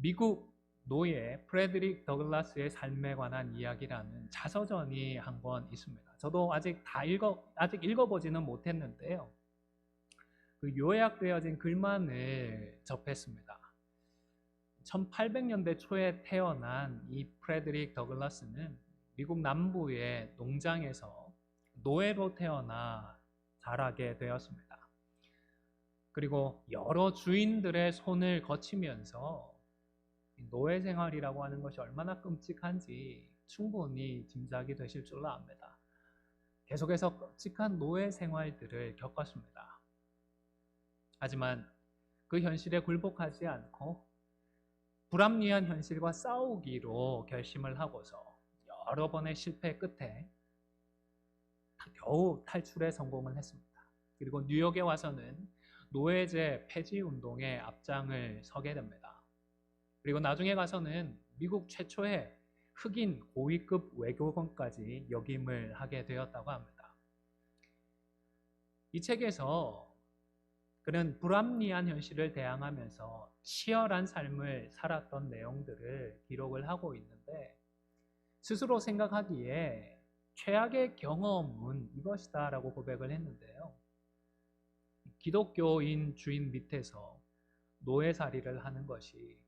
미국 노예 프레드릭 더글라스의 삶에 관한 이야기라는 자서전이 한 권 있습니다. 저도 아직 읽어보지는 못했는데요. 그 요약되어진 글만을 접했습니다. 1800년대 초에 태어난 이 프레드릭 더글라스는 미국 남부의 농장에서 노예로 태어나 자라게 되었습니다. 그리고 여러 주인들의 손을 거치면서 노예 생활이라고 하는 것이 얼마나 끔찍한지 충분히 짐작이 되실 줄로 압니다. 계속해서 끔찍한 노예 생활들을 겪었습니다. 하지만 그 현실에 굴복하지 않고 불합리한 현실과 싸우기로 결심을 하고서 여러 번의 실패 끝에 겨우 탈출에 성공을 했습니다. 그리고 뉴욕에 와서는 노예제 폐지 운동에 앞장을 서게 됩니다. 그리고 나중에 가서는 미국 최초의 흑인 고위급 외교관까지 역임을 하게 되었다고 합니다. 이 책에서 그는 불합리한 현실을 대항하면서 치열한 삶을 살았던 내용들을 기록을 하고 있는데, 스스로 생각하기에 최악의 경험은 이것이다 라고 고백을 했는데요. 기독교인 주인 밑에서 노예살이를 하는 것이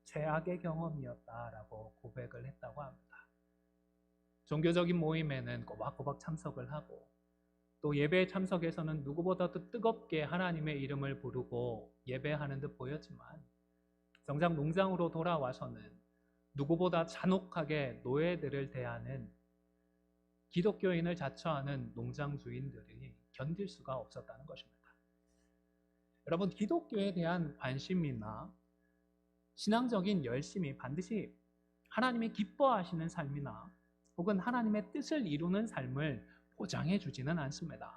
최악의 경험이었다라고 고백을 했다고 합니다. 종교적인 모임에는 꼬박꼬박 참석을 하고, 또 예배에 참석해서는 누구보다도 뜨겁게 하나님의 이름을 부르고 예배하는 듯 보였지만, 정작 농장으로 돌아와서는 누구보다 잔혹하게 노예들을 대하는 기독교인을 자처하는 농장 주인들이 견딜 수가 없었다는 것입니다. 여러분, 기독교에 대한 관심이나 신앙적인 열심이 반드시 하나님이 기뻐하시는 삶이나 혹은 하나님의 뜻을 이루는 삶을 보장해 주지는 않습니다.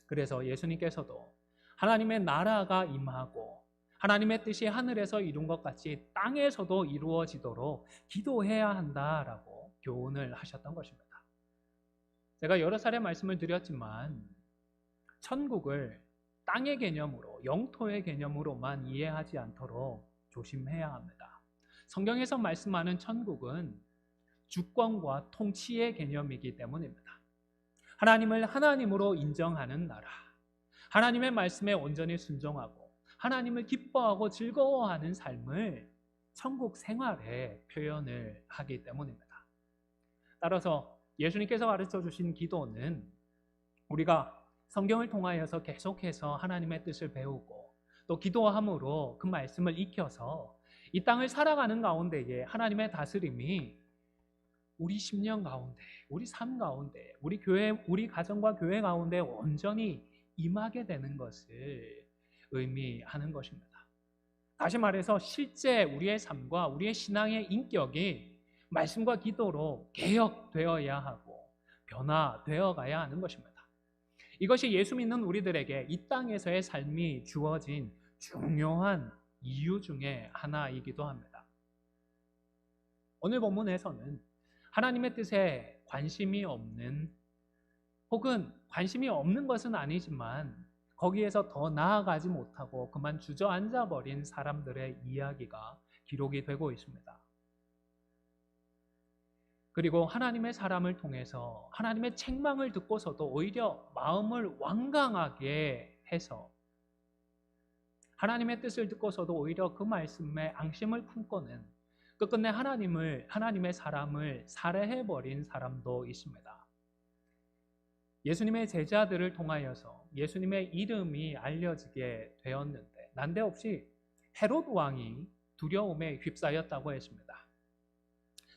그래서 예수님께서도 하나님의 나라가 임하고 하나님의 뜻이 하늘에서 이룬 것 같이 땅에서도 이루어지도록 기도해야 한다라고 교훈을 하셨던 것입니다. 제가 여러 차례 말씀을 드렸지만 천국을 땅의 개념으로, 영토의 개념으로만 이해하지 않도록 조심해야 합니다. 성경에서 말씀하는 천국은 주권과 통치의 개념이기 때문입니다. 하나님을 하나님으로 인정하는 나라, 하나님의 말씀에 온전히 순종하고 하나님을 기뻐하고 즐거워하는 삶을 천국 생활에 표현을 하기 때문입니다. 따라서 예수님께서 가르쳐 주신 기도는 우리가 성경을 통하여서 계속해서 하나님의 뜻을 배우고 또 기도함으로 그 말씀을 익혀서 이 땅을 살아가는 가운데에 하나님의 다스림이 우리 심령 가운데, 우리 삶 가운데, 우리 교회, 우리 가정과 교회 가운데 온전히 임하게 되는 것을 의미하는 것입니다. 다시 말해서 실제 우리의 삶과 우리의 신앙의 인격이 말씀과 기도로 개혁되어야 하고 변화되어 가야 하는 것입니다. 이것이 예수 믿는 우리들에게 이 땅에서의 삶이 주어진 중요한 이유 중에 하나이기도 합니다. 오늘 본문에서는 하나님의 뜻에 관심이 없는, 혹은 관심이 없는 것은 아니지만 거기에서 더 나아가지 못하고 그만 주저앉아 버린 사람들의 이야기가 기록이 되고 있습니다. 그리고 하나님의 사람을 통해서 하나님의 책망을 듣고서도 오히려 마음을 완강하게 해서 하나님의 뜻을 듣고서도 오히려 그 말씀에 앙심을 품고는 끝끝내 하나님의 사람을 살해해버린 사람도 있습니다. 예수님의 제자들을 통하여서 예수님의 이름이 알려지게 되었는데 난데없이 헤롯 왕이 두려움에 휩싸였다고 했습니다.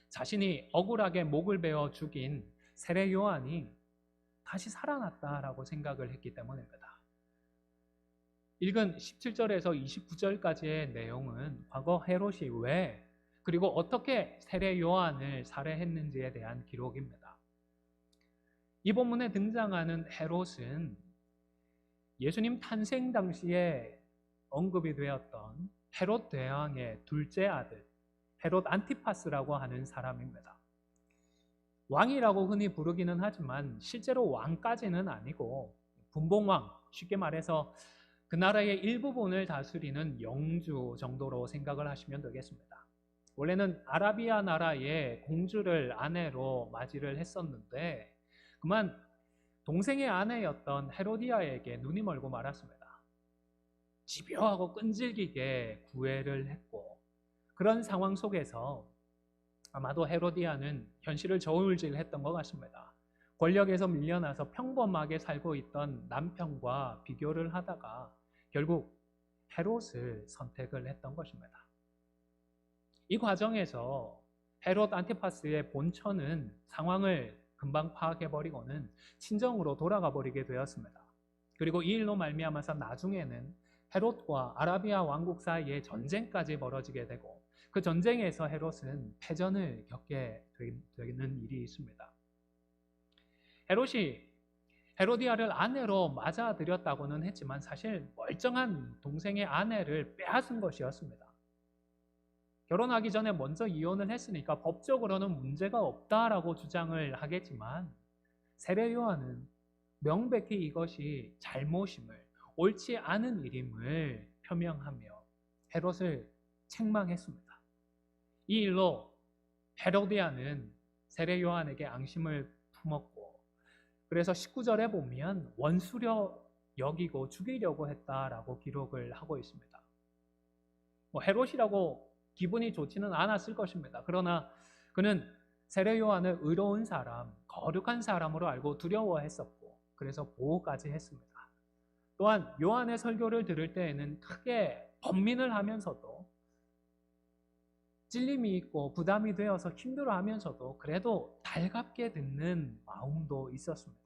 자신이 억울하게 목을 베어 죽인 세례 요한이 다시 살아났다라고 생각을 했기 때문입니다. 읽은 17절에서 29절까지의 내용은 과거 헤롯이 왜 그리고 어떻게 세례 요한을 살해했는지에 대한 기록입니다. 이 본문에 등장하는 헤롯은 예수님 탄생 당시에 언급이 되었던 헤롯 대왕의 둘째 아들 헤롯 안티파스라고 하는 사람입니다. 왕이라고 흔히 부르기는 하지만 실제로 왕까지는 아니고 분봉왕, 쉽게 말해서 그 나라의 일부분을 다스리는 영주 정도로 생각을 하시면 되겠습니다. 원래는 아라비아 나라의 공주를 아내로 맞이를 했었는데 그만 동생의 아내였던 헤로디아에게 눈이 멀고 말았습니다. 집요하고 끈질기게 구애를 했고 그런 상황 속에서 아마도 헤로디아는 현실을 저울질했던 것 같습니다. 권력에서 밀려나서 평범하게 살고 있던 남편과 비교를 하다가 결국 헤롯을 선택을 했던 것입니다. 이 과정에서 헤롯 안티파스의 본처는 상황을 금방 파악해버리고는 친정으로 돌아가 버리게 되었습니다. 그리고 이 일로 말미암아서 나중에는 헤롯과 아라비아 왕국 사이에 전쟁까지 벌어지게 되고 그 전쟁에서 헤롯은 패전을 겪게 되는 일이 있습니다. 헤롯이 헤로디아를 아내로 맞아들였다고는 했지만 사실 멀쩡한 동생의 아내를 빼앗은 것이었습니다. 결혼하기 전에 먼저 이혼을 했으니까 법적으로는 문제가 없다라고 주장을 하겠지만 세례 요한은 명백히 이것이 잘못임을, 옳지 않은 일임을 표명하며 헤롯을 책망했습니다. 이 일로 헤로디아는 세례 요한에게 앙심을 품었고 그래서 19절에 보면 원수려 여기고 죽이려고 했다라고 기록을 하고 있습니다. 헤롯이라고 기분이 좋지는 않았을 것입니다. 그러나 그는 세례 요한을 의로운 사람, 거룩한 사람으로 알고 두려워했었고 그래서 보호까지 했습니다. 또한 요한의 설교를 들을 때에는 크게 번민을 하면서도 찔림이 있고 부담이 되어서 힘들어하면서도 그래도 달갑게 듣는 마음도 있었습니다.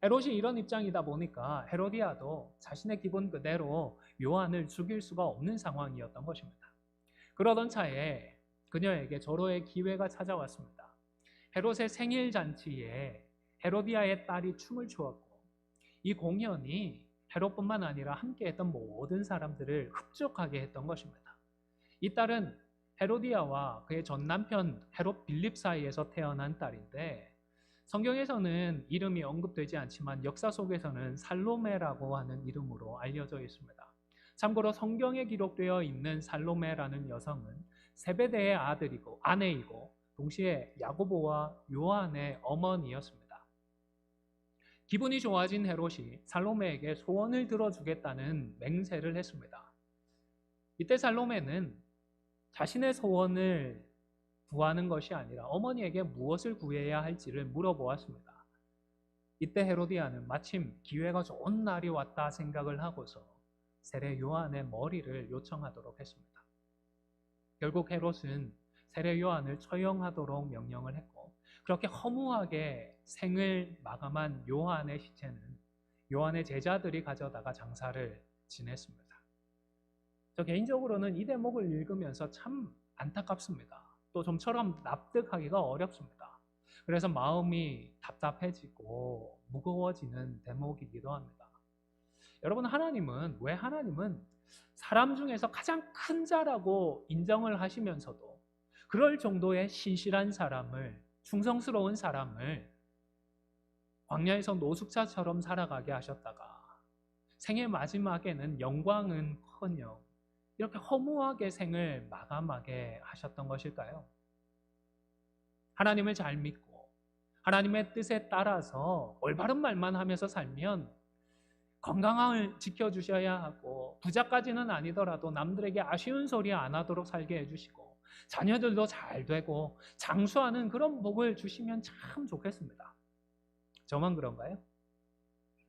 헤롯이 이런 입장이다 보니까 헤로디아도 자신의 기분 그대로 요한을 죽일 수가 없는 상황이었던 것입니다. 그러던 차에 그녀에게 절호의 기회가 찾아왔습니다. 헤롯의 생일 잔치에 헤로디아의 딸이 춤을 추었고 이 공연이 헤롯뿐만 아니라 함께했던 모든 사람들을 흡족하게 했던 것입니다. 이 딸은 헤로디아와 그의 전 남편 헤롯 빌립 사이에서 태어난 딸인데 성경에서는 이름이 언급되지 않지만 역사 속에서는 살로메라고 하는 이름으로 알려져 있습니다. 참고로 성경에 기록되어 있는 살로메라는 여성은 세베대의 아내이고 동시에 야고보와 요한의 어머니였습니다. 기분이 좋아진 헤롯이 살로메에게 소원을 들어주겠다는 맹세를 했습니다. 이때 살로메는 자신의 소원을 구하는 것이 아니라 어머니에게 무엇을 구해야 할지를 물어보았습니다. 이때 헤로디아는 마침 기회가 좋은 날이 왔다 생각을 하고서 세례 요한의 머리를 요청하도록 했습니다. 결국 헤롯은 세례 요한을 처형하도록 명령을 했고 그렇게 허무하게 생을 마감한 요한의 시체는 요한의 제자들이 가져다가 장사를 지냈습니다. 저 개인적으로는 이 대목을 읽으면서 참 안타깝습니다. 또 좀처럼 납득하기가 어렵습니다. 그래서 마음이 답답해지고 무거워지는 대목이기도 합니다. 여러분, 왜 하나님은 사람 중에서 가장 큰 자라고 인정을 하시면서도 그럴 정도의 신실한 사람을, 충성스러운 사람을 광야에서 노숙자처럼 살아가게 하셨다가 생의 마지막에는 영광은커녕 이렇게 허무하게 생을 마감하게 하셨던 것일까요? 하나님을 잘 믿고 하나님의 뜻에 따라서 올바른 말만 하면서 살면 건강을 지켜주셔야 하고 부자까지는 아니더라도 남들에게 아쉬운 소리 안 하도록 살게 해주시고 자녀들도 잘 되고 장수하는 그런 복을 주시면 참 좋겠습니다. 저만 그런가요?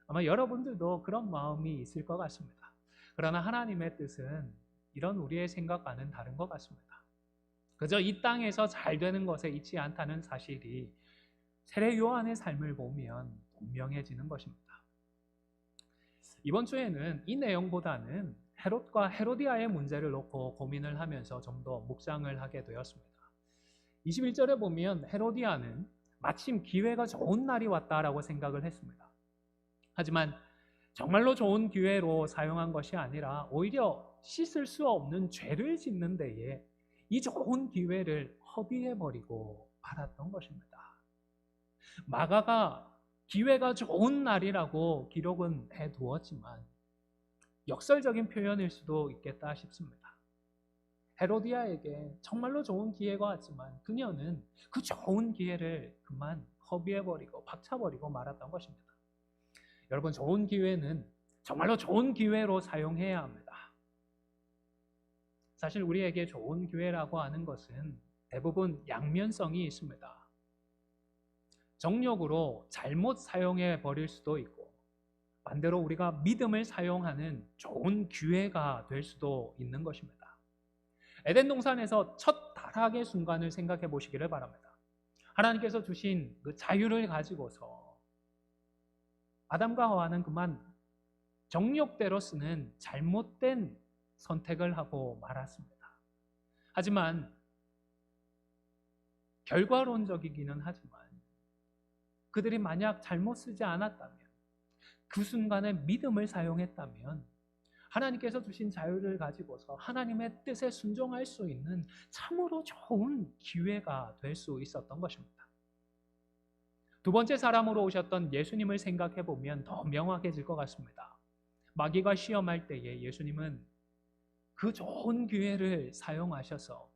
아마 여러분들도 그런 마음이 있을 것 같습니다. 그러나 하나님의 뜻은 이런 우리의 생각과는 다른 것 같습니다. 그저 이 땅에서 잘 되는 것에 있지 않다는 사실이 세례 요한의 삶을 보면 분명해지는 것입니다. 이번 주에는 이 내용보다는 헤롯과 헤로디아의 문제를 놓고 고민을 하면서 좀 더 묵상을 하게 되었습니다. 21절에 보면 헤로디아는 마침 기회가 좋은 날이 왔다라고 생각을 했습니다. 하지만 정말로 좋은 기회로 사용한 것이 아니라 오히려 씻을 수 없는 죄를 짓는 데에 이 좋은 기회를 허비해버리고 말았던 것입니다. 마가가 기회가 좋은 날이라고 기록은 해두었지만 역설적인 표현일 수도 있겠다 싶습니다. 헤로디아에게 정말로 좋은 기회가 왔지만 그녀는 그 좋은 기회를 그만 허비해버리고 박차버리고 말았던 것입니다. 여러분, 좋은 기회는 정말로 좋은 기회로 사용해야 합니다. 사실 우리에게 좋은 기회라고 하는 것은 대부분 양면성이 있습니다. 정욕으로 잘못 사용해 버릴 수도 있고, 반대로 우리가 믿음을 사용하는 좋은 기회가 될 수도 있는 것입니다. 에덴 동산에서 첫 타락의 순간을 생각해 보시기를 바랍니다. 하나님께서 주신 그 자유를 가지고서 아담과 하와는 그만 정욕대로 쓰는 잘못된 선택을 하고 말았습니다. 하지만 결과론적이기는 하지만 그들이 만약 잘못 쓰지 않았다면, 그 순간에 믿음을 사용했다면 하나님께서 주신 자유를 가지고서 하나님의 뜻에 순종할 수 있는 참으로 좋은 기회가 될 수 있었던 것입니다. 두 번째 사람으로 오셨던 예수님을 생각해 보면 더 명확해질 것 같습니다. 마귀가 시험할 때에 예수님은 그 좋은 기회를 사용하셔서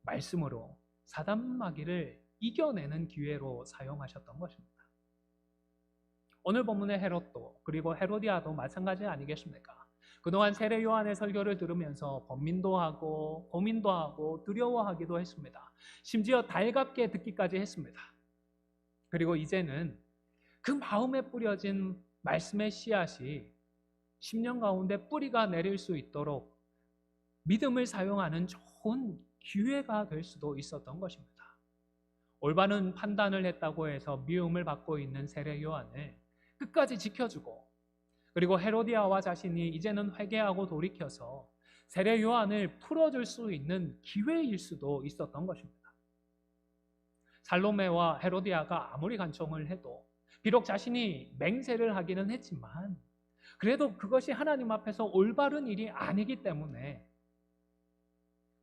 말씀으로 사단 마귀를 이겨내는 기회로 사용하셨던 것입니다. 오늘 본문의 헤롯도 그리고 헤로디아도 마찬가지 아니겠습니까? 그동안 세례 요한의 설교를 들으면서 번민도 하고 고민도 하고 두려워하기도 했습니다. 심지어 달갑게 듣기까지 했습니다. 그리고 이제는 그 마음에 뿌려진 말씀의 씨앗이 10년 가운데 뿌리가 내릴 수 있도록 믿음을 사용하는 좋은 기회가 될 수도 있었던 것입니다. 올바른 판단을 했다고 해서 미움을 받고 있는 세례 요한을 끝까지 지켜주고, 그리고 헤로디아와 자신이 이제는 회개하고 돌이켜서 세례 요한을 풀어줄 수 있는 기회일 수도 있었던 것입니다. 살로메와 헤로디아가 아무리 간청을 해도 비록 자신이 맹세를 하기는 했지만 그래도 그것이 하나님 앞에서 올바른 일이 아니기 때문에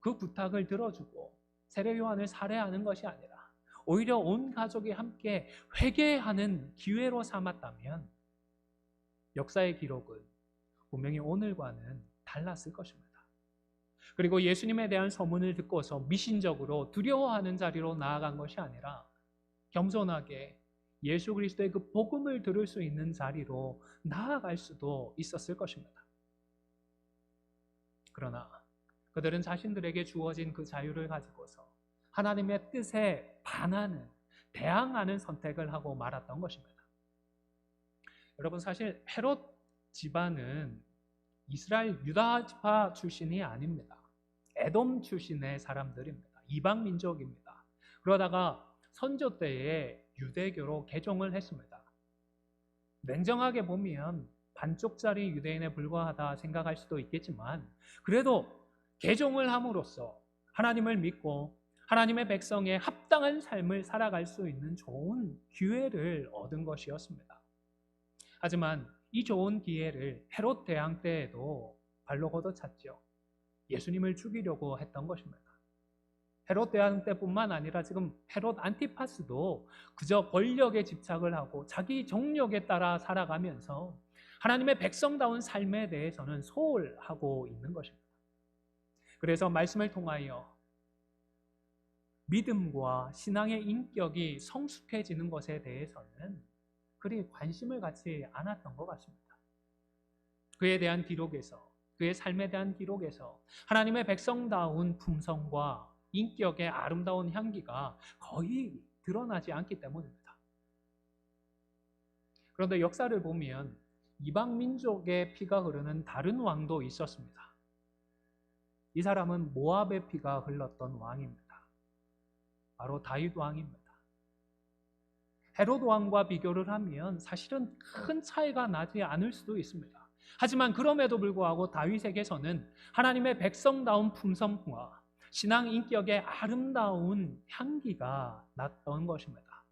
그 부탁을 들어주고 세례 요한을 살해하는 것이 아니라 오히려 온 가족이 함께 회개하는 기회로 삼았다면 역사의 기록은 분명히 오늘과는 달랐을 것입니다. 그리고 예수님에 대한 소문을 듣고서 미신적으로 두려워하는 자리로 나아간 것이 아니라 겸손하게 예수 그리스도의 그 복음을 들을 수 있는 자리로 나아갈 수도 있었을 것입니다. 그러나 그들은 자신들에게 주어진 그 자유를 가지고서 하나님의 뜻에 반하는, 대항하는 선택을 하고 말았던 것입니다. 여러분, 사실 헤롯 집안은 이스라엘 유다파 출신이 아닙니다. 에돔 출신의 사람들입니다. 이방 민족입니다. 그러다가 선조 때에 유대교로 개종을 했습니다. 냉정하게 보면 반쪽짜리 유대인에 불과하다 생각할 수도 있겠지만 그래도 개종을 함으로써 하나님을 믿고 하나님의 백성의 합당한 삶을 살아갈 수 있는 좋은 기회를 얻은 것이었습니다. 하지만 이 좋은 기회를 헤롯 대왕 때에도 발로 걷어찼죠. 예수님을 죽이려고 했던 것입니다. 헤롯 대왕 때뿐만 아니라 지금 헤롯 안티파스도 그저 권력에 집착을 하고 자기 정력에 따라 살아가면서 하나님의 백성다운 삶에 대해서는 소홀하고 있는 것입니다. 그래서 말씀을 통하여 믿음과 신앙의 인격이 성숙해지는 것에 대해서는 그리 관심을 갖지 않았던 것 같습니다. 그에 대한 기록에서, 그의 삶에 대한 기록에서 하나님의 백성다운 품성과 인격의 아름다운 향기가 거의 드러나지 않기 때문입니다. 그런데 역사를 보면 이방 민족의 피가 흐르는 다른 왕도 있었습니다. 이 사람은 모압의 피가 흘렀던 왕입니다. 바로 다윗 왕입니다. 헤롯 왕과 비교를 하면 사실은 큰 차이가 나지 않을 수도 있습니다. 하지만 그럼에도 불구하고 다윗에게서는 하나님의 백성다운 품성과 신앙 인격의 아름다운 향기가 났던 것입니다.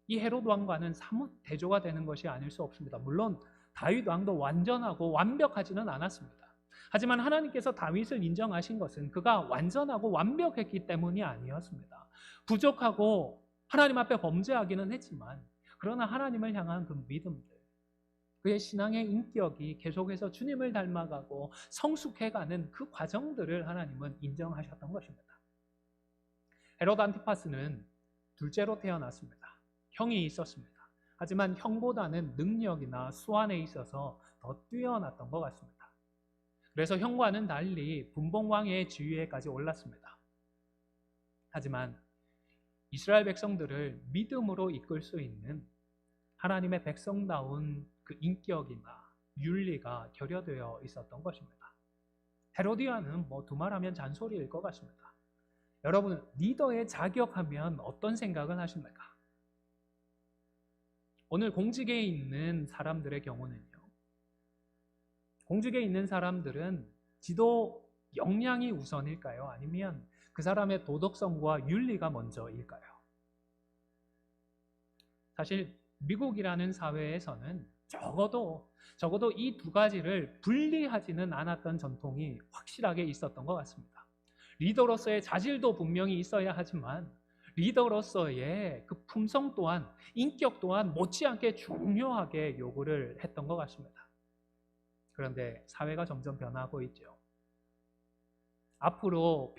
이 헤롯 왕과는 사뭇 대조가 되는 것이 아닐 수 없습니다. 물론 다윗 왕도 완전하고 완벽하지는 않았습니다. 하지만 하나님께서 다윗을 인정하신 것은 그가 완전하고 완벽했기 때문이 아니었습니다. 부족하고 하나님 앞에 범죄하기는 했지만 그러나 하나님을 향한 그 믿음들, 그의 신앙의 인격이 계속해서 주님을 닮아가고 성숙해가는 그 과정들을 하나님은 인정하셨던 것입니다. 헤롯 안티파스는 둘째로 태어났습니다. 형이 있었습니다. 하지만 형보다는 능력이나 수완에 있어서 더 뛰어났던 것 같습니다. 그래서 형과는 달리 분봉왕의 지위에까지 올랐습니다. 하지만 이스라엘 백성들을 믿음으로 이끌 수 있는 하나님의 백성다운 그 인격이나 윤리가 결여되어 있었던 것입니다. 헤로디아는 두말하면 잔소리일 것 같습니다. 여러분, 리더의 자격하면 어떤 생각을 하십니까? 오늘 공직에 있는 사람들의 경우는요, 공직에 있는 사람들은 지도 역량이 우선일까요? 아니면 그 사람의 도덕성과 윤리가 먼저일까요? 사실 미국이라는 사회에서는 적어도 이 두 가지를 분리하지는 않았던 전통이 확실하게 있었던 것 같습니다. 리더로서의 자질도 분명히 있어야 하지만 리더로서의 그 품성 또한, 인격 또한 못지않게 중요하게 요구를 했던 것 같습니다. 그런데 사회가 점점 변하고 있죠. 앞으로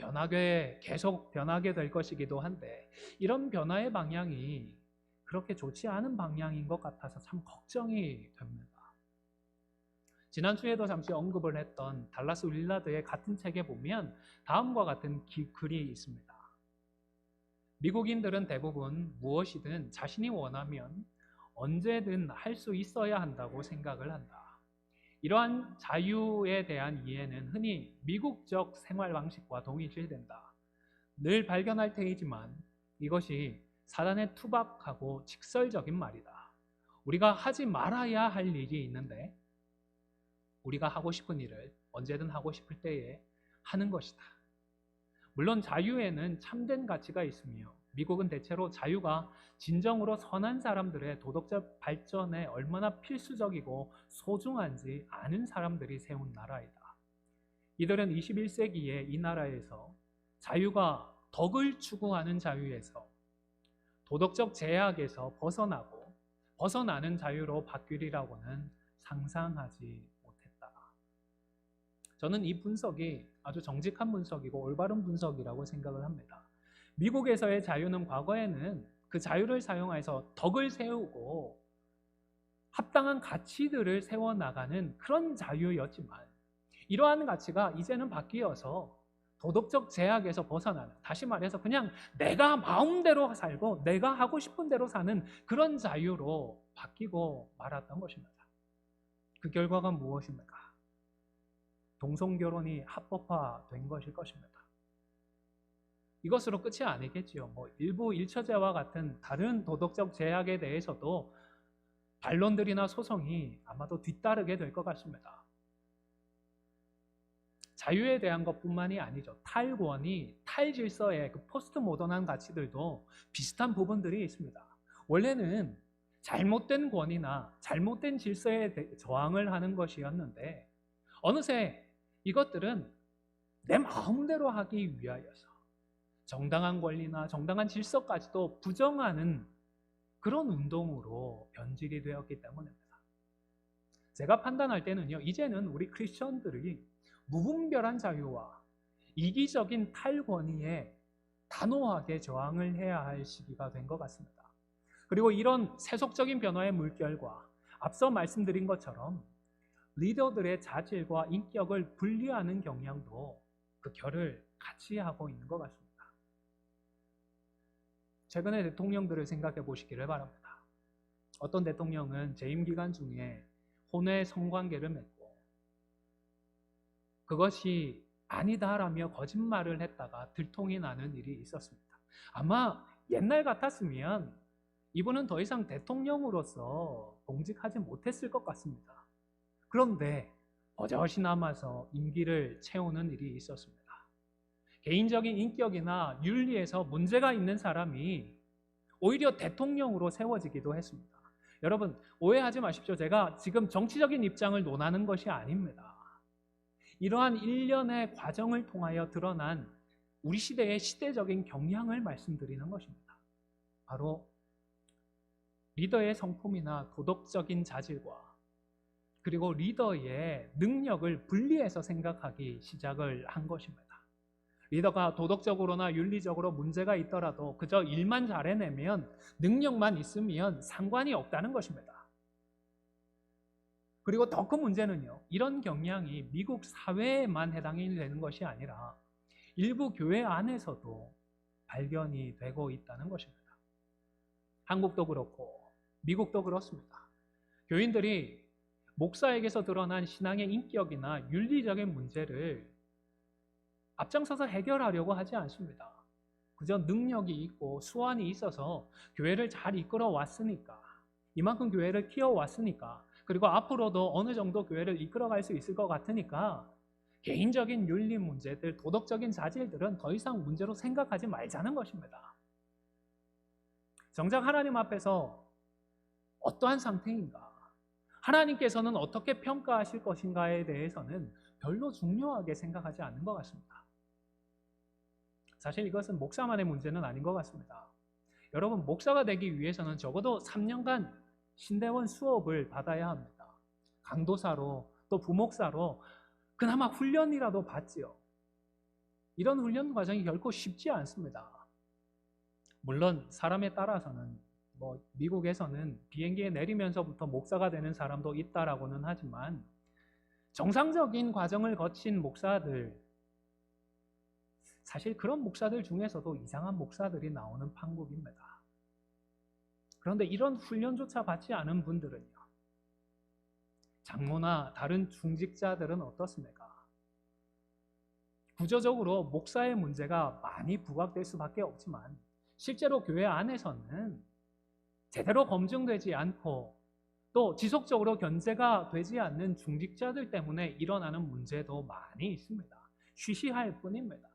계속 변하게 될 것이기도 한데, 이런 변화의 방향이 그렇게 좋지 않은 방향인 것 같아서 참 걱정이 됩니다. 지난주에도 잠시 언급을 했던 달라스 윌라드의 같은 책에 보면 다음과 같은 글이 있습니다. 미국인들은 대부분 무엇이든 자신이 원하면 언제든 할 수 있어야 한다고 생각을 한다. 이러한 자유에 대한 이해는 흔히 미국적 생활 방식과 동일시된다. 늘 발견할 테이지만 이것이 사단의 투박하고 직설적인 말이다. 우리가 하지 말아야 할 일이 있는데 우리가 하고 싶은 일을 언제든 하고 싶을 때에 하는 것이다. 물론 자유에는 참된 가치가 있으며 미국은 대체로 자유가 진정으로 선한 사람들의 도덕적 발전에 얼마나 필수적이고 소중한지 아는 사람들이 세운 나라이다. 이들은 21세기에 이 나라에서 자유가 덕을 추구하는 자유에서 도덕적 제약에서 벗어나는 자유로 바뀌리라고는 상상하지 못했다. 저는 이 분석이 아주 정직한 분석이고 올바른 분석이라고 생각을 합니다. 미국에서의 자유는 과거에는 그 자유를 사용해서 덕을 세우고 합당한 가치들을 세워나가는 그런 자유였지만 이러한 가치가 이제는 바뀌어서 도덕적 제약에서 벗어나는, 다시 말해서 그냥 내가 마음대로 살고 내가 하고 싶은 대로 사는 그런 자유로 바뀌고 말았던 것입니다. 그 결과가 무엇입니까? 동성결혼이 합법화된 것일 것입니다. 이것으로 끝이 아니겠지요. 일부 일처제와 같은 다른 도덕적 제약에 대해서도 반론들이나 소송이 아마도 뒤따르게 될 것 같습니다. 자유에 대한 것뿐만이 아니죠. 탈권위, 탈질서의 그 포스트 모던한 가치들도 비슷한 부분들이 있습니다. 원래는 잘못된 권위나 잘못된 질서에 저항을 하는 것이었는데 어느새 이것들은 내 마음대로 하기 위하여서 정당한 권리나 정당한 질서까지도 부정하는 그런 운동으로 변질이 되었기 때문입니다. 제가 판단할 때는요, 이제는 우리 크리스천들이 무분별한 자유와 이기적인 탈권위에 단호하게 저항을 해야 할 시기가 된 것 같습니다. 그리고 이런 세속적인 변화의 물결과 앞서 말씀드린 것처럼 리더들의 자질과 인격을 분리하는 경향도 그 결을 같이 하고 있는 것 같습니다. 최근의 대통령들을 생각해 보시기를 바랍니다. 어떤 대통령은 재임 기간 중에 혼외 성관계를 맺고 그것이 아니다라며 거짓말을 했다가 들통이 나는 일이 있었습니다. 아마 옛날 같았으면 이분은 더 이상 대통령으로서 공직하지 못했을 것 같습니다. 그런데 버젓이 남아서 임기를 채우는 일이 있었습니다. 개인적인 인격이나 윤리에서 문제가 있는 사람이 오히려 대통령으로 세워지기도 했습니다. 여러분, 오해하지 마십시오. 제가 지금 정치적인 입장을 논하는 것이 아닙니다. 이러한 일련의 과정을 통하여 드러난 우리 시대의 시대적인 경향을 말씀드리는 것입니다. 바로 리더의 성품이나 도덕적인 자질과 그리고 리더의 능력을 분리해서 생각하기 시작을 한 것입니다. 리더가 도덕적으로나 윤리적으로 문제가 있더라도 그저 일만 잘해내면, 능력만 있으면 상관이 없다는 것입니다. 그리고 더 큰 문제는요, 이런 경향이 미국 사회에만 해당이 되는 것이 아니라 일부 교회 안에서도 발견이 되고 있다는 것입니다. 한국도 그렇고 미국도 그렇습니다. 교인들이 목사에게서 드러난 신앙의 인격이나 윤리적인 문제를 앞장서서 해결하려고 하지 않습니다. 그저 능력이 있고 수완이 있어서 교회를 잘 이끌어 왔으니까, 이만큼 교회를 키워왔으니까, 그리고 앞으로도 어느 정도 교회를 이끌어갈 수 있을 것 같으니까 개인적인 윤리 문제들, 도덕적인 자질들은 더 이상 문제로 생각하지 말자는 것입니다. 정작 하나님 앞에서 어떠한 상태인가, 하나님께서는 어떻게 평가하실 것인가에 대해서는 별로 중요하게 생각하지 않는 것 같습니다. 사실 이것은 목사만의 문제는 아닌 것 같습니다. 여러분, 목사가 되기 위해서는 적어도 3년간 신대원 수업을 받아야 합니다. 강도사로, 또 부목사로 그나마 훈련이라도 받지요. 이런 훈련 과정이 결코 쉽지 않습니다. 물론 사람에 따라서는 미국에서는 비행기에 내리면서부터 목사가 되는 사람도 있다라고는 하지만, 정상적인 과정을 거친 목사들, 사실 그런 목사들 중에서도 이상한 목사들이 나오는 판국입니다. 그런데 이런 훈련조차 받지 않은 분들은요, 장로나 다른 중직자들은 어떻습니까? 구조적으로 목사의 문제가 많이 부각될 수밖에 없지만, 실제로 교회 안에서는 제대로 검증되지 않고 또 지속적으로 견제가 되지 않는 중직자들 때문에 일어나는 문제도 많이 있습니다. 쉬쉬할 뿐입니다.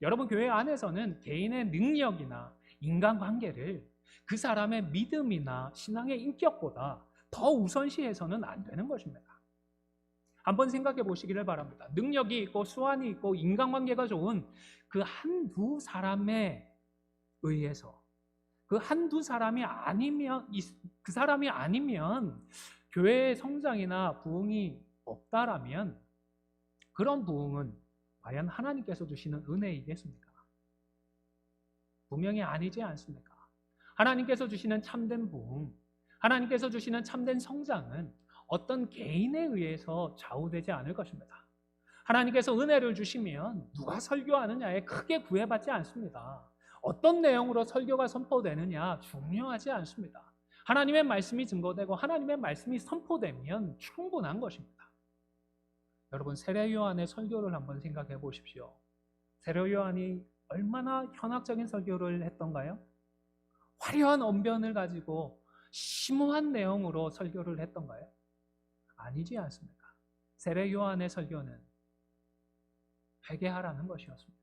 여러분, 교회 안에서는 개인의 능력이나 인간관계를 그 사람의 믿음이나 신앙의 인격보다 더 우선시해서는 안 되는 것입니다. 한번 생각해 보시기를 바랍니다. 능력이 있고 수완이 있고 인간관계가 좋은 그 한두 사람에 의해서, 그 한두 사람이 아니면, 그 사람이 아니면 교회의 성장이나 부흥이 없다라면, 그런 부흥은 과연 하나님께서 주시는 은혜이겠습니까? 분명히 아니지 않습니까? 하나님께서 주시는 참된 부흥, 하나님께서 주시는 참된 성장은 어떤 개인에 의해서 좌우되지 않을 것입니다. 하나님께서 은혜를 주시면 누가 설교하느냐에 크게 구애받지 않습니다. 어떤 내용으로 설교가 선포되느냐 중요하지 않습니다. 하나님의 말씀이 증거되고 하나님의 말씀이 선포되면 충분한 것입니다. 여러분, 세례 요한의 설교를 한번 생각해 보십시오. 세례 요한이 얼마나 현학적인 설교를 했던가요? 화려한 언변을 가지고 심오한 내용으로 설교를 했던가요? 아니지 않습니까? 세례 요한의 설교는 회개하라는 것이었습니다.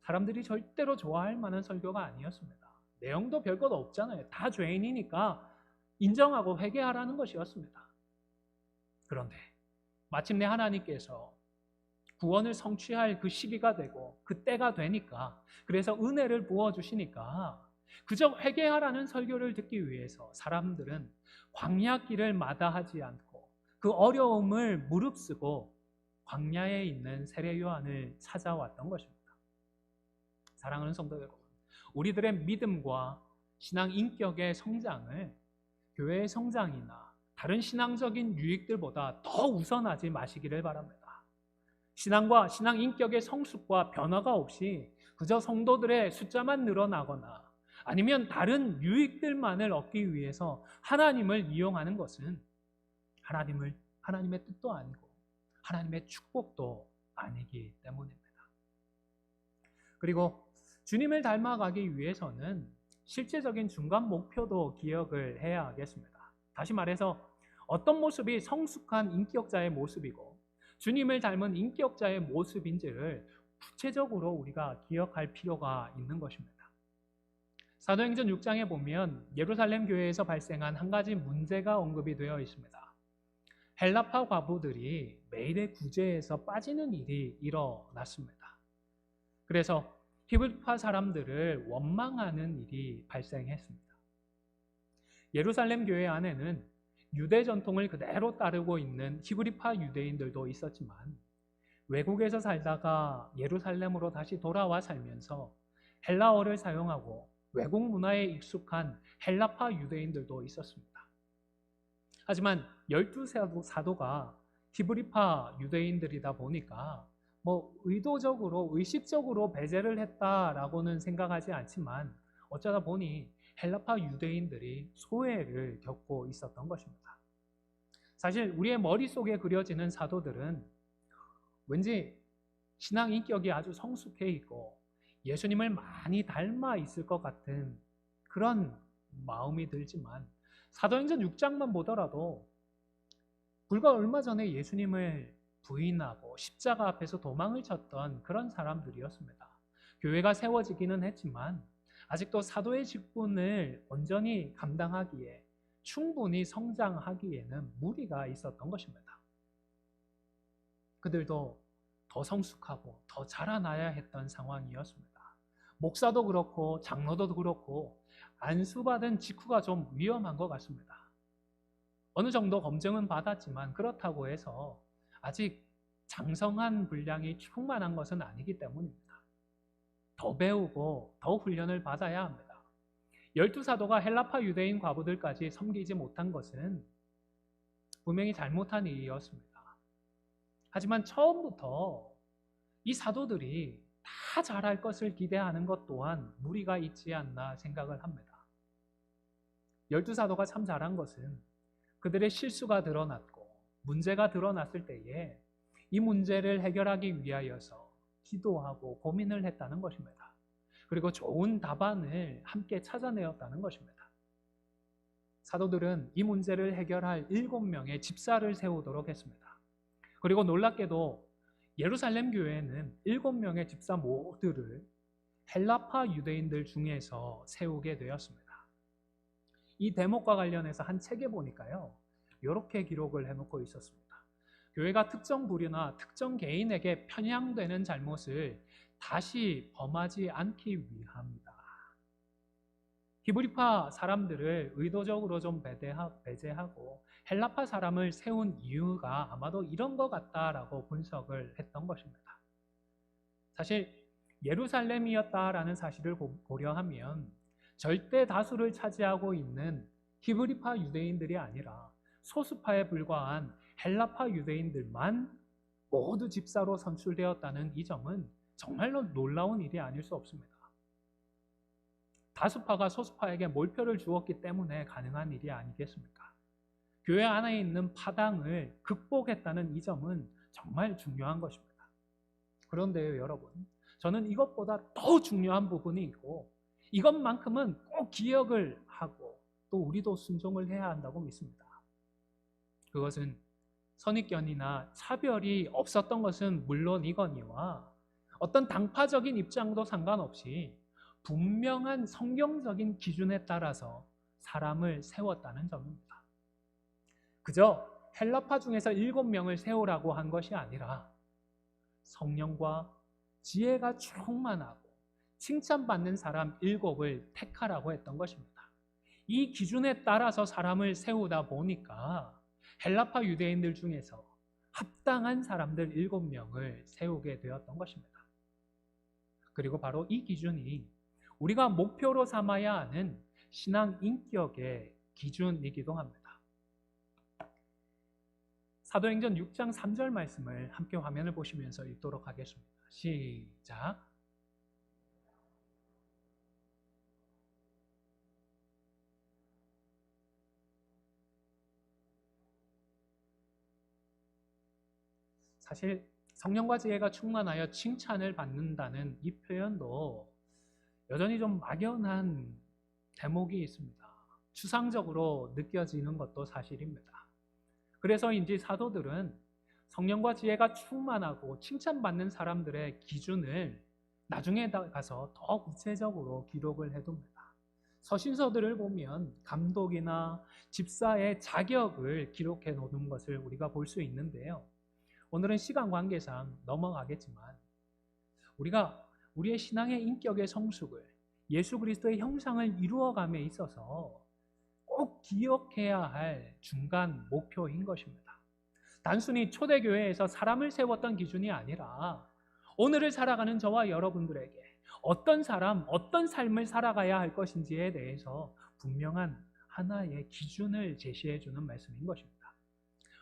사람들이 절대로 좋아할 만한 설교가 아니었습니다. 내용도 별것 없잖아요. 다 죄인이니까 인정하고 회개하라는 것이었습니다. 그런데 마침내 하나님께서 구원을 성취할 그 시기가 되고 그 때가 되니까, 그래서 은혜를 부어주시니까 그저 회개하라는 설교를 듣기 위해서 사람들은 광야길을 마다하지 않고 그 어려움을 무릅쓰고 광야에 있는 세례 요한을 찾아왔던 것입니다. 사랑하는 성도 여러분, 우리들의 믿음과 신앙 인격의 성장을 교회의 성장이나 다른 신앙적인 유익들보다 더 우선하지 마시기를 바랍니다. 신앙과 신앙 인격의 성숙과 변화가 없이 그저 성도들의 숫자만 늘어나거나 아니면 다른 유익들만을 얻기 위해서 하나님을 이용하는 것은 하나님의 뜻도 아니고 하나님의 축복도 아니기 때문입니다. 그리고 주님을 닮아가기 위해서는 실제적인 중간 목표도 기억을 해야 하겠습니다. 다시 말해서 어떤 모습이 성숙한 인격자의 모습이고 주님을 닮은 인격자의 모습인지를 구체적으로 우리가 기억할 필요가 있는 것입니다. 사도행전 6장에 보면 예루살렘 교회에서 발생한 한 가지 문제가 언급이 되어 있습니다. 헬라파 과부들이 매일의 구제에서 빠지는 일이 일어났습니다. 그래서 히브리파 사람들을 원망하는 일이 발생했습니다. 예루살렘 교회 안에는 유대 전통을 그대로 따르고 있는 히브리파 유대인들도 있었지만 외국에서 살다가 예루살렘으로 다시 돌아와 살면서 헬라어를 사용하고 외국 문화에 익숙한 헬라파 유대인들도 있었습니다. 하지만 12사도가 히브리파 유대인들이다 보니까 의도적으로 의식적으로 배제를 했다라고는 생각하지 않지만 어쩌다 보니 헬라파 유대인들이 소외를 겪고 있었던 것입니다. 사실 우리의 머릿속에 그려지는 사도들은 왠지 신앙 인격이 아주 성숙해 있고 예수님을 많이 닮아 있을 것 같은 그런 마음이 들지만 사도행전 6장만 보더라도 불과 얼마 전에 예수님을 부인하고 십자가 앞에서 도망을 쳤던 그런 사람들이었습니다. 교회가 세워지기는 했지만 아직도 사도의 직분을 온전히 감당하기에 충분히 성장하기에는 무리가 있었던 것입니다. 그들도 더 성숙하고 더 자라나야 했던 상황이었습니다. 목사도 그렇고 장로도 그렇고 안수받은 직후가 좀 위험한 것 같습니다. 어느 정도 검증은 받았지만 그렇다고 해서 아직 장성한 분량이 충만한 것은 아니기 때문입니다. 더 배우고 더 훈련을 받아야 합니다. 12사도가 헬라파 유대인 과부들까지 섬기지 못한 것은 분명히 잘못한 일이었습니다. 하지만 처음부터 이 사도들이 다 잘할 것을 기대하는 것 또한 무리가 있지 않나 생각을 합니다. 12사도가 참 잘한 것은 그들의 실수가 드러났고 문제가 드러났을 때에 이 문제를 해결하기 위하여서 기도하고 고민을 했다는 것입니다. 그리고 좋은 답안을 함께 찾아내었다는 것입니다. 사도들은 이 문제를 해결할 7명의 집사를 세우도록 했습니다. 그리고 놀랍게도 예루살렘 교회는 7명의 집사 모두를 헬라파 유대인들 중에서 세우게 되었습니다. 이 대목과 관련해서 한 책에 보니까요, 이렇게 기록을 해놓고 있었습니다. 교회가 특정 부류나 특정 개인에게 편향되는 잘못을 다시 범하지 않기 위함이다. 히브리파 사람들을 의도적으로 좀 배제하고 헬라파 사람을 세운 이유가 아마도 이런 것 같다라고 분석을 했던 것입니다. 사실 예루살렘이었다라는 사실을 고려하면 절대 다수를 차지하고 있는 히브리파 유대인들이 아니라 소수파에 불과한 헬라파 유대인들만 모두 집사로 선출되었다는 이 점은 정말로 놀라운 일이 아닐 수 없습니다. 다수파가 소수파에게 몰표를 주었기 때문에 가능한 일이 아니겠습니까? 교회 안에 있는 파당을 극복했다는 이 점은 정말 중요한 것입니다. 그런데요, 여러분, 저는 이것보다 더 중요한 부분이 있고 이것만큼은 꼭 기억을 하고 또 우리도 순종을 해야 한다고 믿습니다. 그것은 선입견이나 차별이 없었던 것은 물론이거니와 어떤 당파적인 입장도 상관없이 분명한 성경적인 기준에 따라서 사람을 세웠다는 점입니다. 그저 헬라파 중에서 7명을 세우라고 한 것이 아니라 성령과 지혜가 충만하고 칭찬받는 사람 7을 택하라고 했던 것입니다. 이 기준에 따라서 사람을 세우다 보니까 헬라파 유대인들 중에서 합당한 사람들 7명을 세우게 되었던 것입니다. 그리고 바로 이 기준이 우리가 목표로 삼아야 하는 신앙 인격의 기준이기도 합니다. 사도행전 6장 3절 말씀을 함께 화면을 보시면서 읽도록 하겠습니다. 시작. 사실 성령과 지혜가 충만하여 칭찬을 받는다는 이 표현도 여전히 좀 막연한 대목이 있습니다. 추상적으로 느껴지는 것도 사실입니다. 그래서인지 사도들은 성령과 지혜가 충만하고 칭찬받는 사람들의 기준을 나중에 가서 더 구체적으로 기록을 해둡니다. 서신서들을 보면 감독이나 집사의 자격을 기록해 놓는 것을 우리가 볼 수 있는데요. 오늘은 시간 관계상 넘어가겠지만 우리가 우리의 신앙의 인격의 성숙을 예수 그리스도의 형상을 이루어감에 있어서 꼭 기억해야 할 중간 목표인 것입니다. 단순히 초대교회에서 사람을 세웠던 기준이 아니라 오늘을 살아가는 저와 여러분들에게 어떤 사람, 어떤 삶을 살아가야 할 것인지에 대해서 분명한 하나의 기준을 제시해 주는 말씀인 것입니다.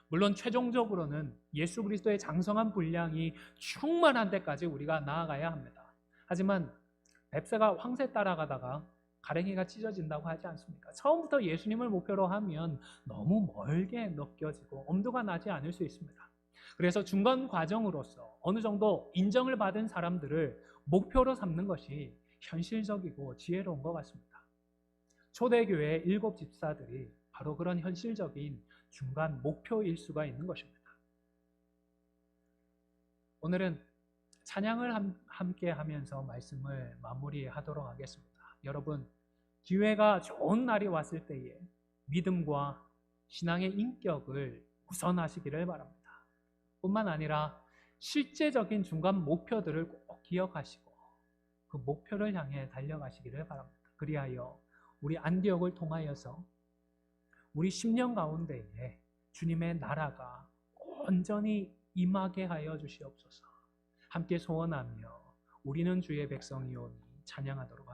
물론 최종적으로는 예수 그리스도의 장성한 분량이 충만한 데까지 우리가 나아가야 합니다. 하지만 뱁새가 황새 따라가다가 가랭이가 찢어진다고 하지 않습니까? 처음부터 예수님을 목표로 하면 너무 멀게 느껴지고 엄두가 나지 않을 수 있습니다. 그래서 중간 과정으로서 어느 정도 인정을 받은 사람들을 목표로 삼는 것이 현실적이고 지혜로운 것 같습니다. 초대교회의 7 집사들이 바로 그런 현실적인 중간 목표일 수가 있는 것입니다. 오늘은 찬양을 함께 하면서 말씀을 마무리하도록 하겠습니다. 여러분, 기회가 좋은 날이 왔을 때에 믿음과 신앙의 인격을 우선하시기를 바랍니다. 뿐만 아니라 실제적인 중간 목표들을 꼭 기억하시고 그 목표를 향해 달려가시기를 바랍니다. 그리하여 우리 안디옥을 통하여서 우리 10년 가운데에 주님의 나라가 온전히 임하게 하여 주시옵소서. 함께 소원하며 우리는 주의 백성이오니 찬양하도록 하겠습니다.